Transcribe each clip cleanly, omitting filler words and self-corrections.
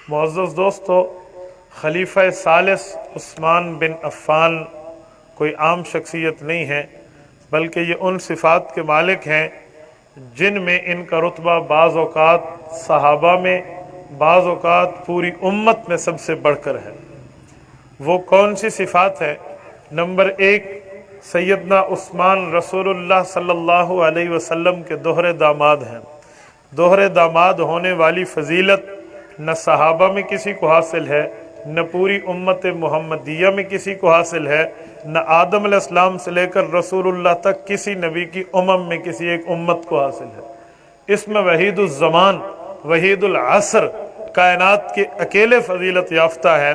معزز دوستو، خلیفہ ثالث عثمان بن عفان کوئی عام شخصیت نہیں ہے، بلکہ یہ ان صفات کے مالک ہیں جن میں ان کا رتبہ بعض اوقات صحابہ میں، بعض اوقات پوری امت میں سب سے بڑھ کر ہے۔ وہ کون سی صفات ہے؟ نمبر 1، سیدنا عثمان رسول اللہ صلی اللہ علیہ وسلم کے دوہرے داماد ہیں۔ دوہرے داماد ہونے والی فضیلت نہ صحابہ میں کسی کو حاصل ہے، نہ پوری امت محمدیہ میں کسی کو حاصل ہے، نہ آدم علیہ السلام سے لے کر رسول اللہ تک کسی نبی کی میں کسی ایک امت کو حاصل ہے۔ اس میں وحید الزمان، وحید العصر، کائنات کے اکیلے فضیلت یافتہ ہے۔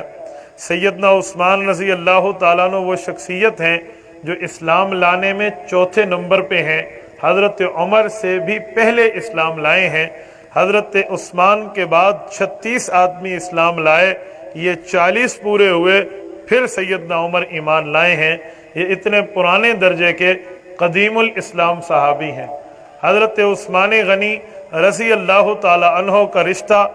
سیدنا عثمان رضی اللہ تعالیٰ عنہ وہ شخصیت ہیں جو اسلام لانے میں چوتھے نمبر پہ ہیں، حضرت عمر سے بھی پہلے اسلام لائے ہیں۔ حضرت عثمان کے بعد 36 آدمی اسلام لائے، یہ 40 پورے ہوئے، پھر سیدنا عمر ایمان لائے ہیں۔ یہ اتنے پرانے درجے کے قدیم الاسلام صحابی ہیں۔ حضرت عثمان غنی رضی اللہ تعالی عنہ کا رشتہ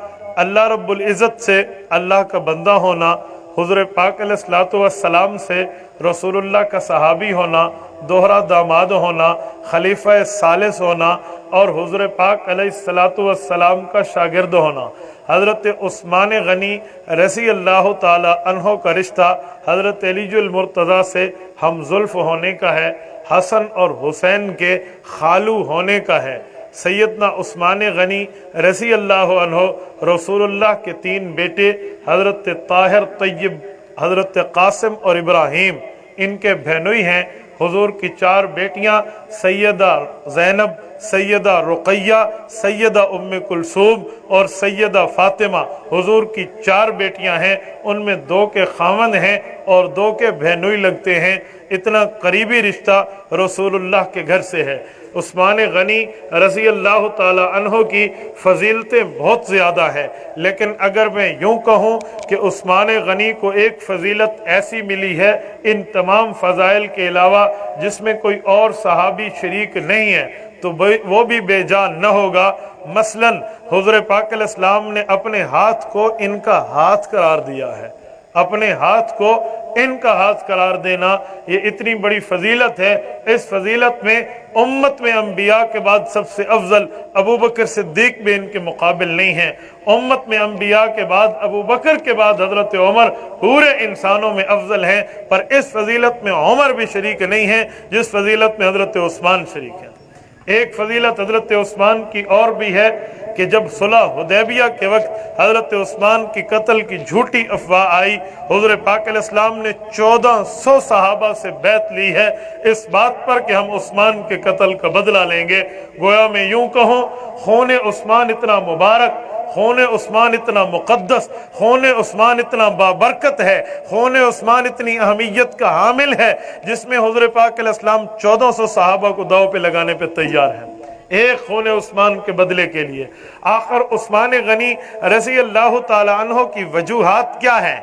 اللہ رب العزت سے اللہ کا بندہ ہونا، حضور پاک علیہ الصلوۃ والسلام سے رسول اللہ کا صحابی ہونا، دوہرا داماد ہونا، خلیفہ ثالث ہونا اور حضور پاک علیہ الصلوۃ والسلام کا شاگرد ہونا۔ حضرت عثمان غنی رضی اللہ تعالی عنہ کا رشتہ حضرت علی المرتضیٰ سے ہم زلف ہونے کا ہے، حسن اور حسین کے خالو ہونے کا ہے۔ سیدنا عثمان غنی رضی اللہ عنہ رسول اللہ کے 3 بیٹے حضرت طاہر، طیب، حضرت قاسم اور ابراہیم، ان کے بہنوئی ہیں۔ حضور کی 4 بیٹیاں سیدہ زینب، سیدہ رقیہ، سیدہ ام کلثوم اور سیدہ فاطمہ، حضور کی 4 بیٹیاں ہیں، ان میں 2 کے خاوند ہیں اور 2 کے بہنوئی لگتے ہیں۔ اتنا قریبی رشتہ رسول اللہ کے گھر سے ہے۔ عثمان غنی رضی اللہ تعالی عنہ کی فضیلتیں بہت زیادہ ہے، لیکن اگر میں یوں کہوں کہ عثمان غنی کو ایک فضیلت ایسی ملی ہے ان تمام فضائل کے علاوہ جس میں کوئی اور صحابی شریک نہیں ہے تو وہ بھی بے جان نہ ہوگا۔ مثلا حضور پاک علیہ السلام نے اپنے ہاتھ کو ان کا ہاتھ قرار دیا ہے۔ اپنے ہاتھ کو ان کا ہاتھ قرار دینا یہ اتنی بڑی فضیلت ہے۔ اس فضیلت میں امت میں انبیاء کے بعد سب سے افضل ابو بکر صدیق بھی ان کے مقابل نہیں ہیں۔ امت میں انبیاء کے بعد ابو بکر کے بعد حضرت عمر پورے انسانوں میں افضل ہیں، پر اس فضیلت میں عمر بھی شریک نہیں ہیں جس فضیلت میں حضرت عثمان شریک ہیں۔ ایک فضیلت حضرت عثمان کی اور بھی ہے کہ جب صلح حدیبیہ کے وقت حضرت عثمان کی قتل کی جھوٹی افواہ آئی، حضور پاک علیہ السلام نے 1400 صحابہ سے بیعت لی ہے اس بات پر کہ ہم عثمان کے قتل کا بدلہ لیں گے۔ گویا میں یوں کہوں، خون عثمان اتنا مبارک، خون عثمان اتنا مقدس، خون عثمان اتنا بابرکت ہے، خون عثمان اتنی اہمیت کا حامل ہے جس میں حضور پاک علیہ السلام 1400 صحابہ کو داؤ پہ لگانے پہ تیار ہیں ایک خون عثمان کے بدلے کے لیے۔ آخر عثمان غنی رضی اللہ تعالی عنہ کی وجوہات کیا ہیں؟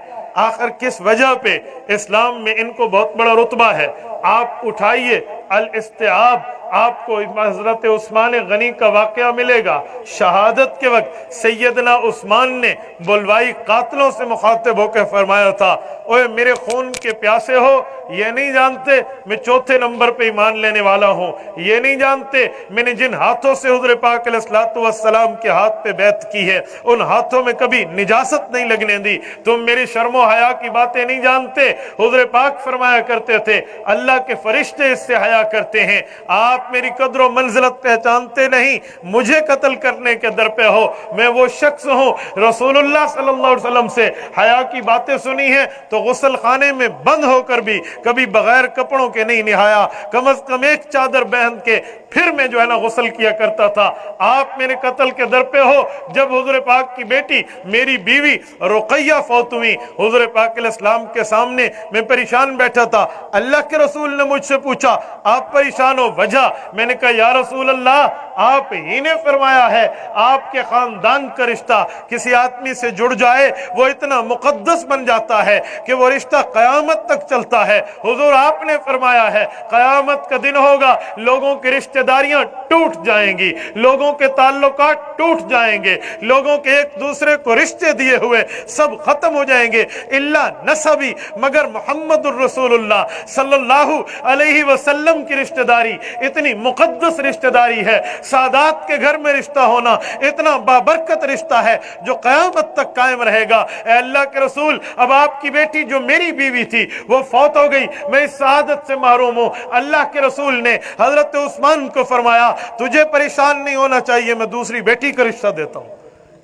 آخر کس وجہ پہ اسلام میں ان کو بہت بڑا رتبہ ہے؟ آپ اٹھائیے الاستیعاب، آپ کو حضرت عثمان غنی کا واقعہ ملے گا۔ شہادت کے وقت سیدنا عثمان نے بلوائی قاتلوں سے مخاطب ہو کے فرمایا تھا، اوے میرے خون کے پیاسے ہو، یہ نہیں جانتے میں 4تھے نمبر پہ ایمان لینے والا ہوں؟ یہ نہیں جانتے میں نے جن ہاتھوں سے حضور پاک علیہ الصلوۃ والسلام کے ہاتھ پہ بیعت کی ہے ان ہاتھوں میں کبھی نجاست نہیں لگنے دی؟ تم میری شرم و حیا کی باتیں نہیں جانتے؟ حضور پاک فرمایا کرتے تھے اللہ کے فرشتے اس سے حیا کرتے ہیں، آپ میری قدر و منزلت پہچانتے نہیں، مجھے قتل کرنے کے در پہ ہو۔ میں وہ شخص ہوں رسول اللہ صلی اللہ علیہ وسلم سے حیا کی باتیں سنی ہیں تو غسل خانے میں بند ہو کر بھی کبھی بغیر کپڑوں کے نہیں نہایا، کم از کم ایک چادر بہن کے پھر میں جو ہے نا غسل کیا کرتا تھا۔ آپ میرے قتل کے در پہ ہو۔ جب حضور پاک کی بیٹی میری بیوی رقیہ فوت ہوئی، حضور پاک علیہ السلام کے سامنے میں پریشان بیٹھا تھا، اللہ کے رسول रसूल ने मुझसे पूछा आप परेशान हो, वजह? मैंने कहा या रसूल अल्लाह, आप ही ने फरमाया है आपके खानदान का रिश्ता किसी आदमी से जुड़ जाए वो इतना मुकद्दस बन जाता है कि वो रिश्ता कयामत तक चलता है। हुजूर आपने फरमाया है कयामत का दिन होगा, लोगों की रिश्तेदारियां टूट जाएंगी, लोगों के ताल्लुकात टूट जाएंगे, लोगों के एक दूसरे को रिश्ते दिए हुए सब खत्म हो जाएंगे, इल्ला नसबी, मगर मोहम्मदुर रसूलुल्लाह सल्लल्लाहु अलैहि वसल्लम की रिश्तेदारी इतनी मुकद्दस रिश्तेदारी है, सादात के घर में रिश्ता होना इतना बाबरकत रिश्ता है जो क़यामत तक कायम रहेगा। ए अल्लाह के रसूल, अब आपकी बेटी जो मेरी बीवी थी वो फौत हो गई, मैं इस सआदत से महरूम हूँ। अल्लाह के रसूल ने हजरत उस्मान को फरमाया तुझे परेशान नहीं होना चाहिए, मैं दूसरी बेटी का रिश्ता देता हूँ।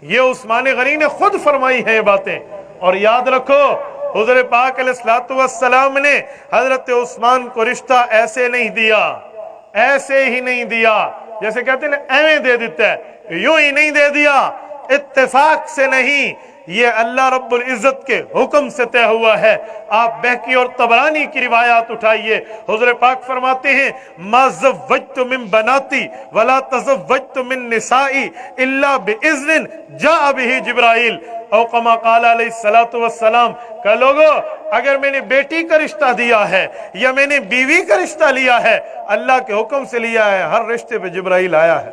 ये उस्मान गनी ने खुद फरमाई है ये बातें। और याद रखो हुज़ूर पाक अलैहिस्सलातु वस्सलाम ने हजरत उस्मान को रिश्ता ऐसे नहीं दिया, ऐसे ही नहीं दिया जैसे कहते हैं ना एवें दे देता है, यूं ही नहीं दे दिया, इत्तेफाक से नहीं, ये अल्लाह रब्बुल इज्जत के हुक्म से तय हुआ है। आप बहकी और तबरानी की रिवायात उठाइए, हुज़ूर पाक फरमाते हैं मा ज़व्वजतु मिन बनाती वला तज़व्वजतु मिन निसाई इल्ला बिइज़्निन जाअ बिही जिब्राइल औ कमा क़ाल अलैहिस्सलातु वस्सलाम। कहा लोगों, अगर मैंने बेटी का रिश्ता दिया है या मैंने बीवी का रिश्ता लिया है, अल्लाह के हुक्म से लिया है, हर रिश्ते पे जिब्राइल आया है।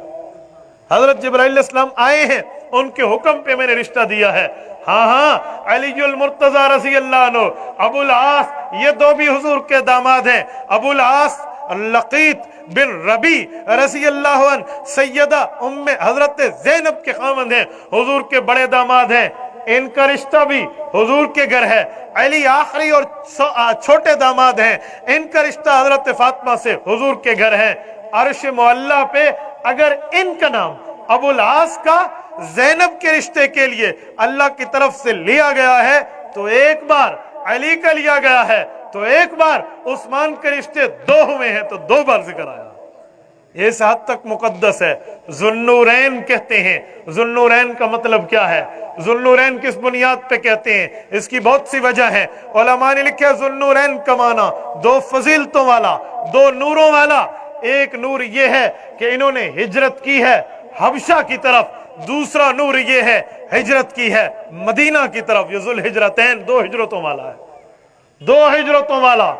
हजरत जिब्राइल अलैहिस्सलाम आए हैं, उनके हुक्म पे मैंने रिश्ता दिया है। हाँ हाँ, अलीजुल मुर्तजा रज़ी अल्लाह अन्हु, अबुल आस, ये दो भी हुजूर के दामाद हैं। अबुल आस लकीत बिन रबी रज़ी अल्लाह अन्हु सैयदा उम्मे हजरत ज़ैनब के खामंद हैं, हुजूर के बड़े दामाद हैं। इनका रिश्ता भी हुजूर के घर है। अली आखिरी और छोटे दामाद हैं, इनका रिश्ता हजरत फातिमा से हुजूर के घर है। अर्श मुअल्ला पे अगर इनका नाम अबुल आस का ज़ैनब के रिश्ते के लिए अल्लाह की तरफ से लिया गया है तो एक बार अली का लिया गया है, तो एक बार उस्मान के रिश्ते दो हुए हैं तो दो बार जिक्र आया। इस हद तक मुकद्दस है। ज़ुन्नूरैन कहते हैं। ज़ुन्नूरैन का मतलब क्या है? ज़ुन्नूरैन किस बुनियाद पे कहते हैं? इसकी बहुत सी वजह है। उलमा ने लिखा ज़ुन्नूरैन का माना दो फजीलतों वाला, दो नूरों वाला। एक नूर ये है कि इन्होंने हिजरत की है हबशा की तरफ, दूसरा नूर ये है हिजरत की है मदीना की तरफ। ये ज़ुल हिजरतैन, दो हिजरतों वाला है, दो हिजरतों वाला।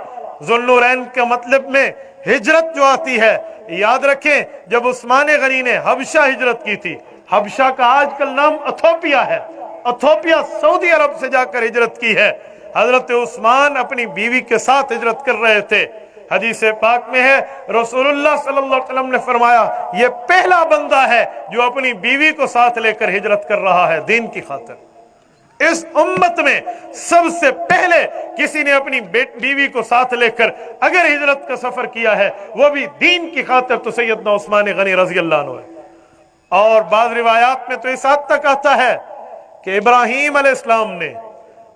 ज़ुन्नूरैन के मतलब में हिजरत जो आती है, याद रखें जब उस्मान गनी ने हबशा हिजरत की थी, हबशा का आजकल नाम इथोपिया है, इथोपिया सऊदी अरब से जाकर हिजरत की है। हजरत उस्मान अपनी बीवी के साथ हिजरत कर रहे थे। हदीस पाक में है रसूलुल्लाह सल्लल्लाहु अलैहि वसल्लम ने फरमाया ये पहला बंदा है जो अपनी बीवी को साथ लेकर हिजरत कर रहा है दीन की खातिर। इस उम्मत में सबसे पहले किसी ने अपनी बीवी को साथ लेकर अगर हिजरत का सफर किया है वो भी दीन की खातिर तो सैयदना उस्मान गनी रज़ी अल्लाह अन्हु है। और बाद रिवायात में तो इस हद तक आता है कि इब्राहीम अलैहिस्सलाम ने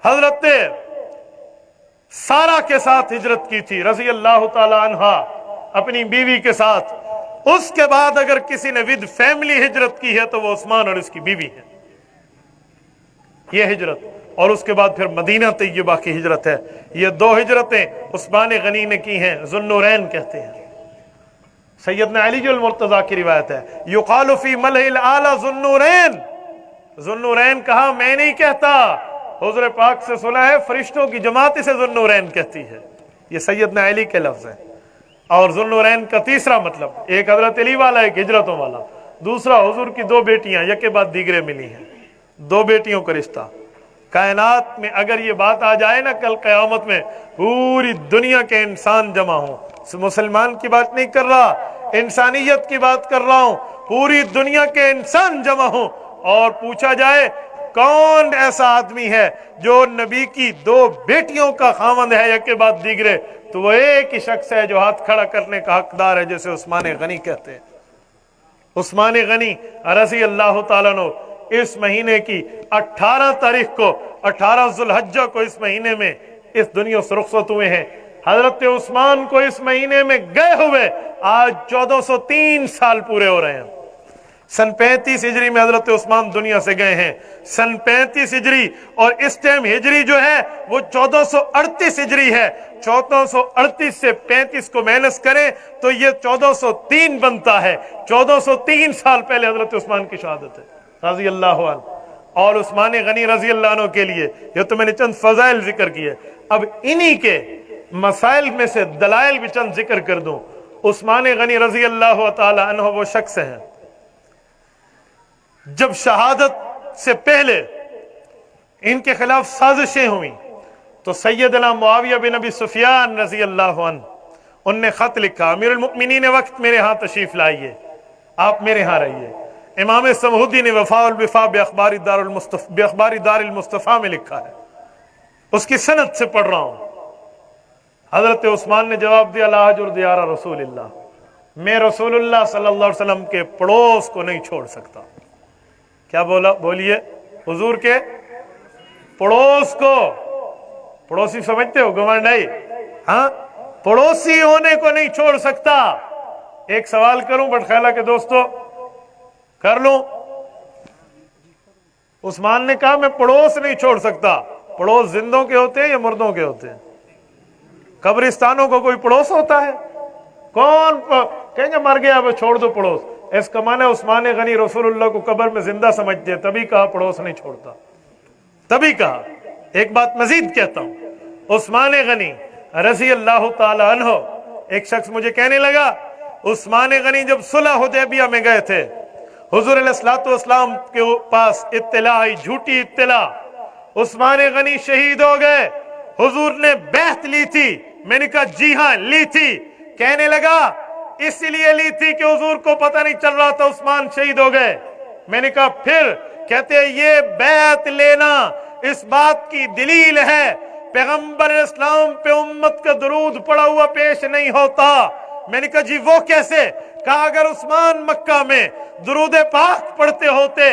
हजरत सारा के साथ हिजरत की थी रज़ी अल्लाह ताला अन्हा अपनी बीवी के साथ। उसके बाद अगर किसी ने विद फैमिली हिजरत की है तो वो उस्मान और उसकी बीवी है, ये हिजरत। और उसके बाद फिर मदीना तैयबा की हिजरत है। ये दो हिजरतें उस्मान गनी ने की हैं, ज़ुन्नूरैन कहते हैं। सैयदना अलीजुल मुर्तज़ा की रिवायत है युक़ालु फ़ी मलहिल आला ज़ुन्नूरैन। ज़ुन्नूरैन कहा मैं नहीं कहता, हुज़ूर पाक से सुना है फरिश्तों की जमात इसे ज़ुन्नूरैन कहती है। ये सैयदना अली के लफ्ज़ हैं। और ज़ुन्नूरैन का तीसरा मतलब एक हज़रत अली वाला, एक हिजरतों वाला, दूसरा हुजूर की दो बेटियां यके बाद दीगरे मिली हैं, दो बेटियों का रिश्ता। कायनात में अगर ये बात आ जाए ना कल क़यामत में पूरी दुनिया के इंसान जमा हो, मुसलमान की बात नहीं कर रहा, इंसानियत की बात कर रहा हूं, पूरी दुनिया के इंसान जमा हो और पूछा जाए कौन ऐसा आदमी है जो नबी की दो बेटियों का खामंद है यके बाद दीगरे, तो वो एक ही शख्स है जो हाथ खड़ा करने का हकदार है, जैसे उस्मान गनी कहते हैं। उस्मान गनी रज़ी अल्लाह ताला अन्हु इस महीने की 18 तारीख को, 18 ज़ुल्हज्जा को इस महीने में इस दुनिया से रुखसत हुए हैं। हजरत उस्मान को इस महीने में गए हुए आज 1403 साल पूरे हो रहे हैं। सन 35 हिजरी में हजरत उस्मान दुनिया से गए हैं। सन 35 हिजरी और इस टाइम हिजरी जो है वो 1438 हिजरी है। 1438 से 35 को माइनस करें तो ये 1403 बनता है। 1403 साल पहले हजरत उस्मान की शहादत है रजी अल्लाह अन्हु। और उस्मान गनी रजी अल्लाह अन्हु के लिए ये तो मैंने चंद फजाइल जिक्र किए। अब इन्हीं के मसाइल में से दलाइल भी चंद जिक्र कर दूं। उस्मान गनी रजी अल्लाह ताला अन्हु वो शख्स हैं जब शहादत से पहले इनके खिलाफ साजिशें हुई तो सैयदना मुआविया बिन अबी सुफियान रजी अल्लाह अन्हु उनने खत लिखा, अमीरुल मुमिनीन वक्त मेरे यहाँ तशरीफ लाइए, आप मेरे यहाँ रहिए। इमाम समहुद्दी ने वफाउल विफा बेअखबारी दारुल मुस्तफा में लिखा है, उसकी सनद से पढ़ रहा हूं। हजरत उस्मान ने जवाब दिया, ला हजुर दियारा रसूलिल्लाह, मैं रसूलुल्लाह सल्लल्लाहु अलैहि वसल्लम के पड़ोस को नहीं छोड़ सकता। क्या बोला? बोलिए। हुजूर के पड़ोस को, पड़ोसी समझते हो, गवर्नर, हाँ, पड़ोसी होने को नहीं छोड़ सकता। एक सवाल करूं बटखैला के दोस्तों, कर लूं? उस्मान ने कहा मैं पड़ोस नहीं छोड़ सकता। पड़ोस जिंदों के होते हैं या मुर्दों के होते हैं? कब्रिस्तानों को कोई पड़ोस होता है? कौन कहेंगे मर गया अब छोड़ दो पड़ोस? इसका माने उस्मान गनी रसूलुल्लाह को कब्र में जिंदा समझते हैं, तभी कहा पड़ोस नहीं छोड़ता, तभी कहा। एक बात मजीद कहता हूं, उस्मान गनी रज़ी अल्लाह ताला अन्हु, एक शख्स मुझे कहने लगा उस्मान गनी जब सुलह हुदैबिया में गए थे, हुजूर अलैहिस्सलातु वस्सलाम के पास इत्तला आई, झूठी इत्तला, उस्मान गनी शहीद हो गए। हुजूर ने बैत ली थी। मैंने कहा जी हां ली थी। कहने लगा इसलिए ली थी कि हुजूर को पता नहीं चल रहा था उस्मान शहीद हो गए। मैंने कहा फिर? कहते ये बैत लेना इस बात की दलील है पैगंबर इस्लाम पे उम्मत का दरूद पड़ा हुआ पेश नहीं होता। मैंने कहा जी वो कैसे? कहा अगर उस्मान मक्का में दुरूद पाक पढ़ते होते,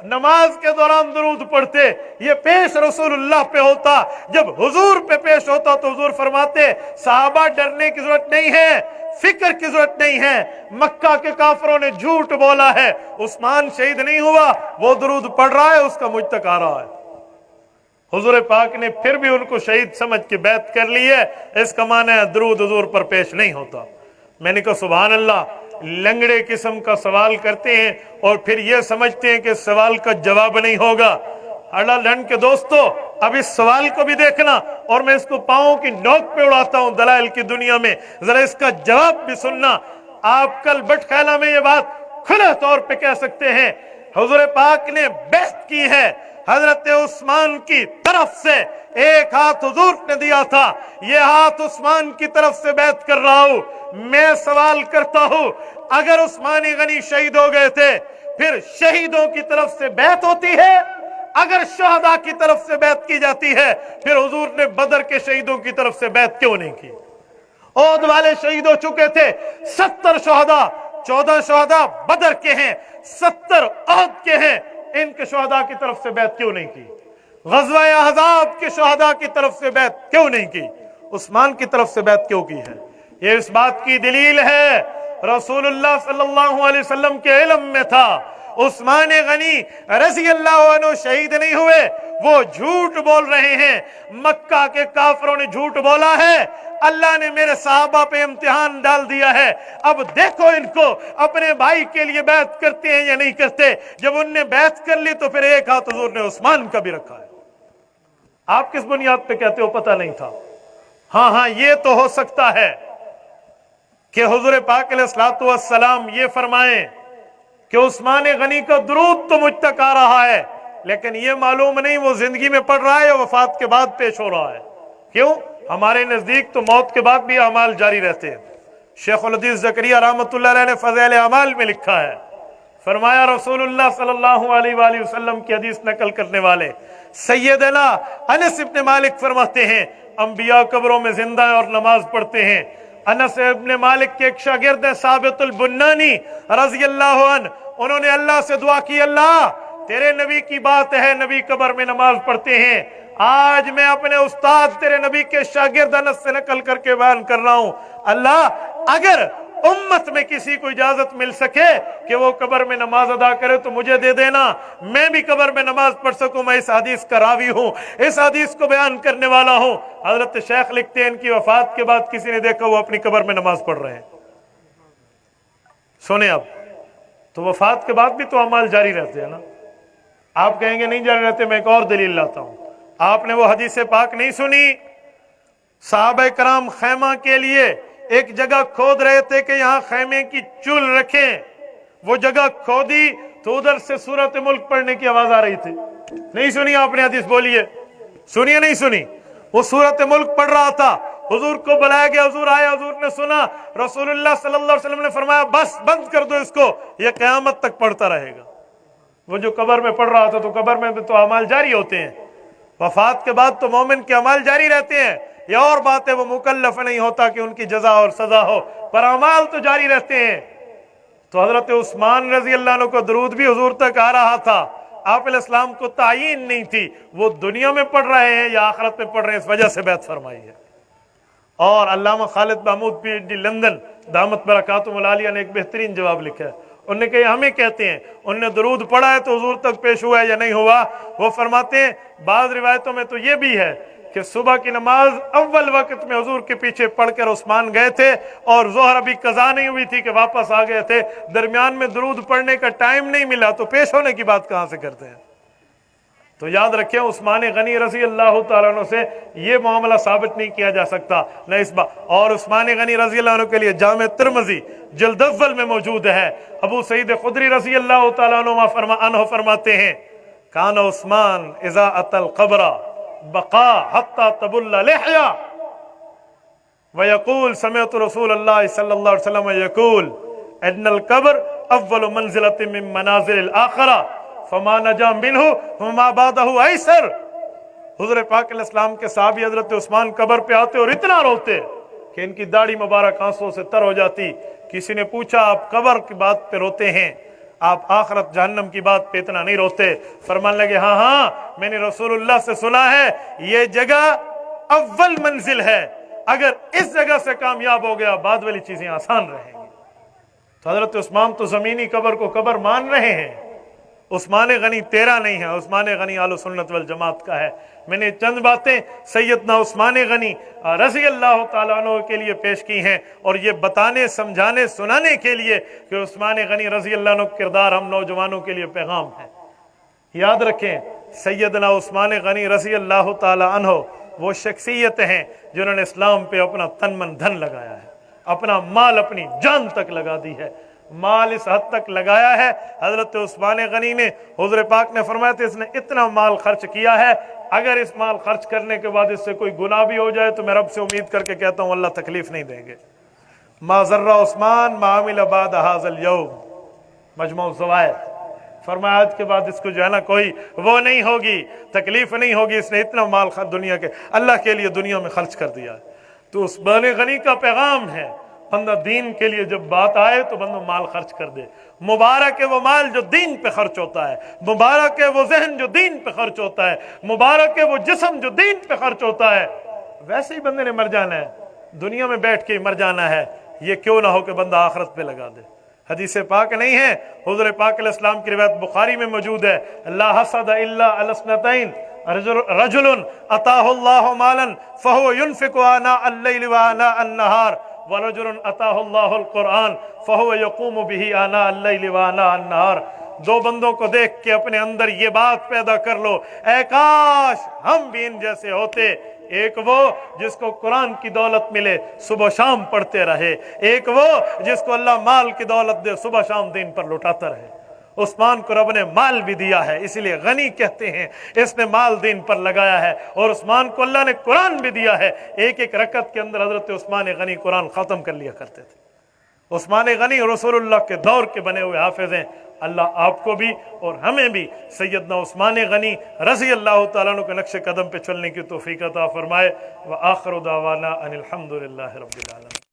नमाज के दौरान दुरूद पढ़ते, ये पेश रसूलुल्लाह पे होता, जब हुजूर पे पेश होता तो हुजूर फरमाते सहाबा डरने की जरूरत नहीं है, फिक्र की जरूरत नहीं है, मक्का के काफरों ने झूठ बोला है, उस्मान शहीद नहीं हुआ, वो दुरूद पढ़ रहा है, उसका मुझ तक आ रहा है। हुजूर पाक ने फिर भी उनको शहीद समझ के बैत कर ली है। इसका माना है दुरूद हुजूर पर पेश नहीं होता। मैंने कहा सुभान अल्लाह, लंगड़े किस्म का सवाल करते हैं और फिर यह समझते हैं कि सवाल का जवाब नहीं होगा। अल्लाह लंड के दोस्तों, अब इस सवाल को भी देखना और मैं इसको पांव की नोक पे उड़ाता हूं दलाइल की दुनिया में, जरा इसका जवाब भी सुनना। आप कल बटखैला में ये बात खुले तौर पे कह सकते हैं, हुजूर पाक ने बैत की है हजरत उस्मान की तरफ से, एक हाथ हुजूर ने दिया था, ये हाथ उस्मान की तरफ से बैत कर रहा हूं। मैं सवाल करता हूं, अगर उस्मान गनी शहीद हो गए थे फिर शहीदों की तरफ से बैत होती है? अगर शहदा की तरफ से बैत की जाती है फिर हुजूर ने बदर के शहीदों की तरफ से बैत क्यों नहीं की? ओहद वाले शहीद हो चुके थे, 70 शहदा, 14 शहदा बदर के हैं, 70 ओहद के हैं, इनके शहदा की तरफ से बैत क्यों नहीं की? गज़वा अहज़ाब के शहदा की तरफ से बैत क्यों नहीं की? उस्मान की तरफ से बैत क्यों की है? ये इस बात की दलील है रसूलुल्लाह सल्लल्लाहु अलैहि वसल्लम के इल्म में था। उस्मान गनी रज़ी अल्लाह अन्हु शहीद नहीं हुए, वो झूठ बोल रहे हैं। मक्का के काफरों ने झूठ बोला है, अल्लाह ने मेरे साहबा पे इम्तिहान डाल दिया है, अब देखो इनको अपने भाई के लिए बैत करते हैं या नहीं करते। जब उनने बैत कर ली तो फिर एक हाथ हुजूर ने उस्मान का भी रखा है। आप किस बुनियाद पे कहते हो पता नहीं था? हाँ, ये तो हो सकता है कि हुजूर पाक अलैहिस्सलातु वस्सलाम ये फरमाएं कि उस्मान गनी का दुरूद तो मुझ तक आ रहा है, लेकिन ये मालूम नहीं वो जिंदगी में पढ़ रहा है या वफात के बाद पेश हो रहा है। क्यों? हमारे नजदीक तो मौत के बाद भी अमाल जारी रहते हैं। शेखुल हदीस ज़करिया रहमतुल्लाह अलैह ने फ़ज़ाइल अमाल में लिखा है, फरमाया रसूलुल्लाह सल्लल्लाहु अलैहि वसल्लम की हदीस नकल करने वाले सैयदना अनस इब्न मालिक फरमाते हैं अंबिया कब्रों में जिंदा है और नमाज पढ़ते हैं। अनस इब्न मालिक के एक शागिर्द है साबितुल बुन्नानी रज़ी अल्लाह अन्हु, उन्होंने अल्लाह से दुआ की, अल्लाह तेरे नबी की बात है, नबी कब्र में नमाज पढ़ते हैं, आज मैं अपने उस्ताद तेरे नबी के शागिर्द अनस से नकल करके बयान कर रहा हूं, अल्लाह अगर उम्मत में किसी को इजाजत मिल सके कि वो कब्र में नमाज अदा करे तो मुझे दे देना, मैं भी कब्र में नमाज पढ़ सकूं। मैं इस हदीस का रावी हूं, इस हदीस को बयान करने वाला हूं। हजरत शेख लिखते हैं इनकी वफात के बाद किसी ने देखा वो अपनी कब्र में नमाज पढ़ रहे हैं। सुने अब तो वफात के बाद भी तो अमाल जारी रहते हैं ना। आप कहेंगे नहीं जारी रहते, मैं एक और दलील लाता हूं। आपने वो हदीस पाक नहीं सुनी, सहाबा कराम खैमा के लिए एक जगह खोद रहे थे कि यहां खैमे की चूल रखें। वो जगह खोदी तो उधर से सूरत मुल्क पढ़ने की आवाज आ रही थी। नहीं सुनी आपने हदीस? बोलिए, सुनिए नहीं सुनी? वो सूरत मुल्क पढ़ रहा था, हुजूर को बुलाया गया, हुजूर आए, हुजूर ने सुना, रसूलुल्लाह सल्लल्लाहु अलैहि वसल्लम ने फरमाया बस बंद कर दो इसको, ये क़यामत तक पढ़ता रहेगा। वो जो कब्र में पढ़ रहा था, तो कब्र में तो अमाल जारी होते हैं, वफात के बाद तो मोमिन के अमाल जारी रहते हैं। ये और बात है वो मुकल्लफ नहीं होता कि उनकी जजा और सजा हो, पर अमाल तो जारी रहते हैं। तो हजरत उस्मान रजी अल्लाह अन्हु को दरूद भी हुजूर तक आ रहा था। आप अलैहिस्सलाम को तायीन नहीं थी वो दुनिया में पढ़ रहे हैं या आखिरत में पढ़ रहे हैं, इस वजह से बैत फरमाई है। और अल्लामा खालिद महमूद पीएचडी लंदन दामत बरकातुहुल आलिया ने एक बेहतरीन जवाब लिखा है। उन्होंने कहा हमें कहते हैं उनने दरूद पढ़ा है तो हुजूर तक पेश हुआ है या नहीं हुआ। वो फरमाते हैं बाज़ रिवायतों में तो ये भी है कि सुबह की नमाज अव्वल वक्त में हुजूर के पीछे पढ़कर उस्मान गए थे और ज़ोहर अभी कज़ा नहीं हुई थी कि वापस आ गए थे, दरमियान में दरूद पढ़ने का टाइम नहीं मिला, तो पेश होने की बात कहां से करते हैं। तो याद रखें उस्मान गनी रज़ी अल्लाह तआला अन्हु से ये मामला साबित नहीं किया जा सकता न इस बात। और उस्मान गनी रज़ी अल्लाह अन्हु के लिए जामे तिरमिज़ी जिल्द अव्वल में मौजूद है। अबू सईद खुदरी रज़ी अल्लाह तआला अन्हु फरमाते हैं कान उस्मान इज़ा अतल क़ब्र बक़ा हत्ता तबुल्ला लिहया व यक़ूल समिअतु रसूलल्लाह सल्लल्लाहु अलैहि वसल्लम यक़ूल इन्नल क़ब्र अव्वलु मंज़िलतिन मिन मनाज़िलिल आखिरा फमा नजा मिन्हु फमा बादहु ऐसर। हुज़ूर पाक अलैहिस्सलाम के सहाबी हज़रत उस्मान कब्र पे आते और इतना रोते कि इनकी दाढ़ी मुबारक आंसुओं से तर हो जाती। किसी ने पूछा आप कब्र की बात पे रोते हैं, आप आखिरत जहन्नम की बात पे इतना नहीं रोते? फरमान लगे हाँ हाँ मैंने रसूलुल्लाह से सुना है ये जगह अव्वल मंजिल है, अगर इस जगह से कामयाब हो गया बाद वाली चीजें आसान रहेंगी। तो हजरत उस्मान तो जमीनी कब्र को कब्र मान रहे हैं। उस्मान गनी तेरा नहीं है, उस्मान गनी आलु सुन्नत वल जमात का है। मैंने चंद बातें सैयदना उस्मान गनी रज़ी अल्लाह तआला अन्हु के लिए पेश की हैं और ये बताने समझाने सुनाने के लिए कि उस्मान गनी रज़ी अल्लाह अन्हु किरदार हम नौजवानों के लिए पैगाम है। याद रखें सैयदना उस्मान गनी रज़ी अल्लाह तआला अन्हु वो शख्सियत हैं जिन्होंने इस्लाम पे अपना तन मन धन लगाया है, अपना माल अपनी जान तक लगा दी है। माल इस हद तक लगाया है हजरत उस्मान गनी ने, हुजूर पाक ने फरमाया था इसने इतना माल खर्च किया है, अगर इस माल खर्च करने के बाद इससे कोई गुनाह भी हो जाए तो मैं रब से उम्मीद करके कहता हूं अल्लाह तकलीफ नहीं देंगे। मा ज़र्रा उस्मान मा अमिल बाद हाज़ल यौम मजमू ज़वाइद, फरमाया आज के बाद इसको जो है ना कोई वो नहीं होगी, तकलीफ नहीं होगी, इसने इतना माल दुनिया के अल्लाह के लिए दुनिया में खर्च कर दिया। तो उस्मान गनी का पैगाम है बंदा दीन के लिए जब बात आए तो बंदा माल खर्च कर दे। मुबारक है वो माल जो दीन पे खर्च होता है, मुबारक है वो जहन जो दीन पे खर्च होता है, मुबारक है वो जिस्म जो दीन पे खर्च होता है। वैसे ही बंदे ने मर जाना है, दुनिया में बैठ के मर जाना है, ये क्यों ना हो कि बंदा आखिरत पे लगा दे। हदीस पाक नहीं है, हुज़ूर पाक अलैहिस्सलाम की रिवायत बुखारी में मौजूद है, ला हसद इल्ला अलस्नतैन रजुलन अताहुल्लाहु मालन फहुव युनफिकु आना अल-लैल व आना अन-नहार वरजुलन अताहुल्लाहुल कुरान फहुव यक़ूमु बिही आना अल-लैल व आना अन-नहार। दो बंदों को देख के अपने अंदर ये बात पैदा कर लो, ऐ काश हम भी इन जैसे होते। एक वो जिसको कुरान की दौलत मिले सुबह शाम पढ़ते रहे, एक वो जिसको अल्लाह माल की दौलत दे सुबह शाम दिन पर लुटाता रहे। उस्मान को रब ने माल भी दिया है, इसलिए गनी कहते हैं, इसने माल दीन पर लगाया है। और उस्मान को अल्लाह ने कुरान भी दिया है, एक एक रकत के अंदर हजरत उस्मान गनी कुरान खत्म कर लिया करते थे। उस्मान गनी रसूलुल्लाह के दौर के बने हुए हाफिज हैं। अल्लाह आपको भी और हमें भी सैयदना उस्मान गनी रज़ी अल्लाह तआला अन्हु के नक्शे कदम पे चलने की तौफीक अता फरमाए। व आखिरु दावाना अनिल हम्दुलिल्लाहि रब्बिल आलमीन।